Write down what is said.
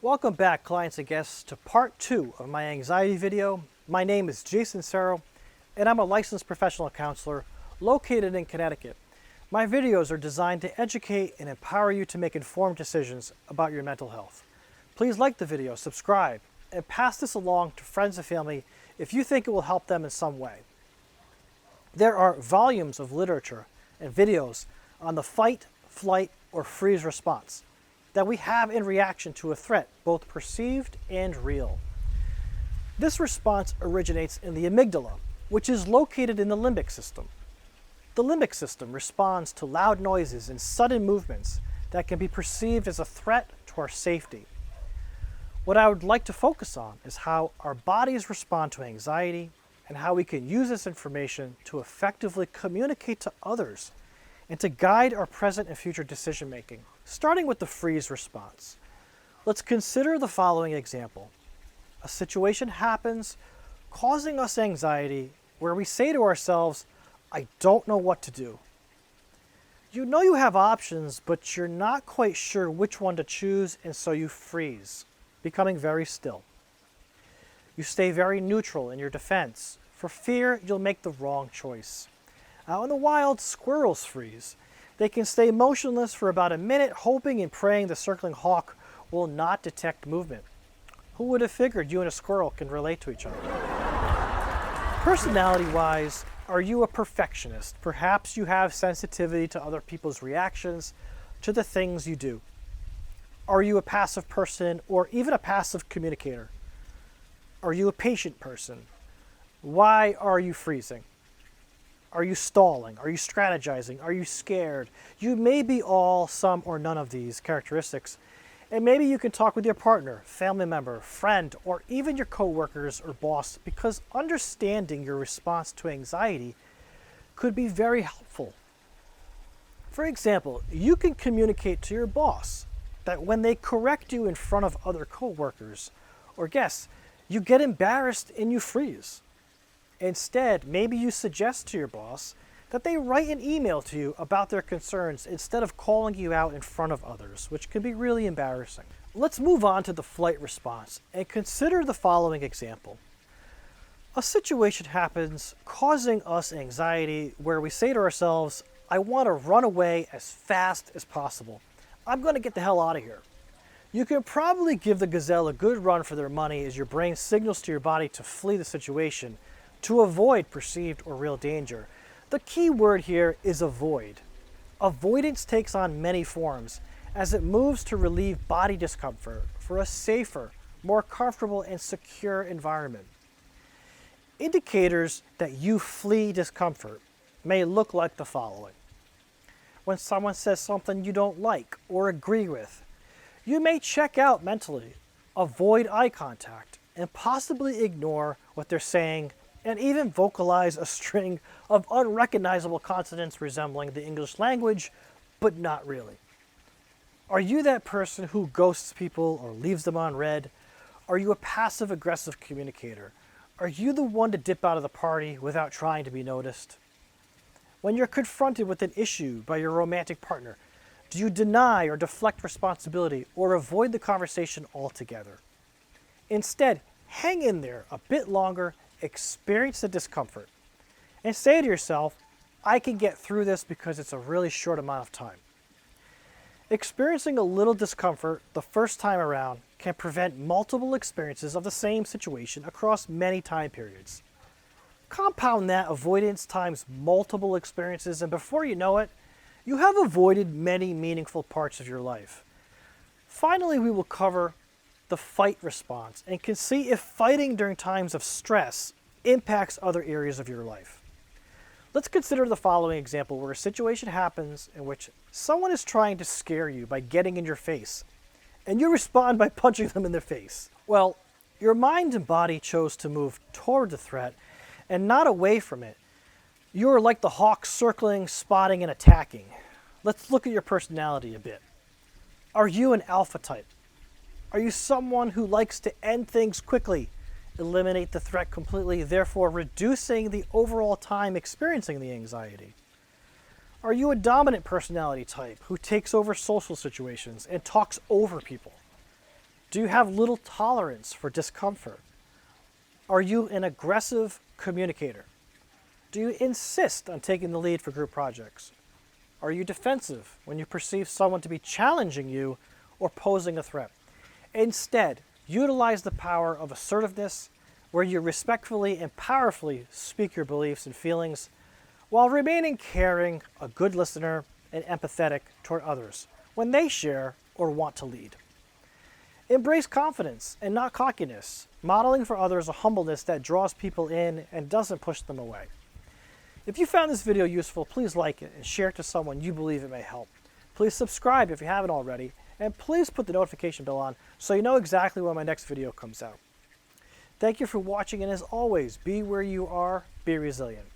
Welcome back, clients and guests, to part 2 of my anxiety video. My name is Jason Serro, and I'm a licensed professional counselor located in Connecticut. My videos are designed to educate and empower you to make informed decisions about your mental health. Please like the video, subscribe, and pass this along to friends and family if you think it will help them in some way. There are volumes of literature and videos on the fight, flight, or freeze response that we have in reaction to a threat, both perceived and real. This response originates in the amygdala, which is located in the limbic system. The limbic system responds to loud noises and sudden movements that can be perceived as a threat to our safety. What I would like to focus on is how our bodies respond to anxiety and how we can use this information to effectively communicate to others and to guide our present and future decision making. Starting with the freeze response, let's consider the following example. A situation happens causing us anxiety where we say to ourselves, I don't know what to do. You know you have options, but you're not quite sure which one to choose, and so you freeze, becoming very still. You stay very neutral in your defense, for fear you'll make the wrong choice. Out in the wild, squirrels freeze. They can stay motionless for about a minute, hoping and praying the circling hawk will not detect movement. Who would have figured you and a squirrel can relate to each other? Personality-wise, are you a perfectionist? Perhaps you have sensitivity to other people's reactions to the things you do. Are you a passive person or even a passive communicator? Are you a patient person? Why are you freezing? Are you stalling? Are you strategizing? Are you scared? You may be all, some, or none of these characteristics. And maybe you can talk with your partner, family member, friend, or even your coworkers or boss, because understanding your response to anxiety could be very helpful. For example, you can communicate to your boss that when they correct you in front of other coworkers or guests, you get embarrassed and you freeze. Instead, maybe you suggest to your boss that they write an email to you about their concerns instead of calling you out in front of others, which can be really embarrassing. Let's move on to the flight response and consider the following example. A situation happens causing us anxiety where we say to ourselves, I want to run away as fast as possible. I'm going to get the hell out of here. You can probably give the gazelle a good run for their money as your brain signals to your body to flee the situation, to avoid perceived or real danger. The key word here is avoid. Avoidance takes on many forms as it moves to relieve body discomfort for a safer, more comfortable, and secure environment. Indicators that you flee discomfort may look like the following. When someone says something you don't like or agree with, you may check out mentally, avoid eye contact, and possibly ignore what they're saying and even vocalize a string of unrecognizable consonants resembling the English language, but not really. Are you that person who ghosts people or leaves them on read? Are you a passive-aggressive communicator? Are you the one to dip out of the party without trying to be noticed? When you're confronted with an issue by your romantic partner, do you deny or deflect responsibility or avoid the conversation altogether? Instead, hang in there a bit longer, experience the discomfort, and say to yourself, I can get through this because it's a really short amount of time. Experiencing a little discomfort the first time around can prevent multiple experiences of the same situation across many time periods. Compound that avoidance times multiple experiences, and before you know it, you have avoided many meaningful parts of your life. Finally, we will cover the fight response and can see if fighting during times of stress impacts other areas of your life. Let's consider the following example where a situation happens in which someone is trying to scare you by getting in your face, and you respond by punching them in the face. Well, your mind and body chose to move toward the threat and not away from it. You are like the hawk circling, spotting, and attacking. Let's look at your personality a bit. Are you an alpha type? Are you someone who likes to end things quickly, eliminate the threat completely, therefore reducing the overall time experiencing the anxiety? Are you a dominant personality type who takes over social situations and talks over people? Do you have little tolerance for discomfort? Are you an aggressive communicator? Do you insist on taking the lead for group projects? Are you defensive when you perceive someone to be challenging you or posing a threat? Instead, utilize the power of assertiveness, where you respectfully and powerfully speak your beliefs and feelings while remaining caring, a good listener, and empathetic toward others when they share or want to lead. Embrace confidence and not cockiness, modeling for others a humbleness that draws people in and doesn't push them away. If you found this video useful, please like it and share it to someone you believe it may help. Please subscribe if you haven't already, and please put the notification bell on so you know exactly when my next video comes out. Thank you for watching, and as always, be where you are, be resilient.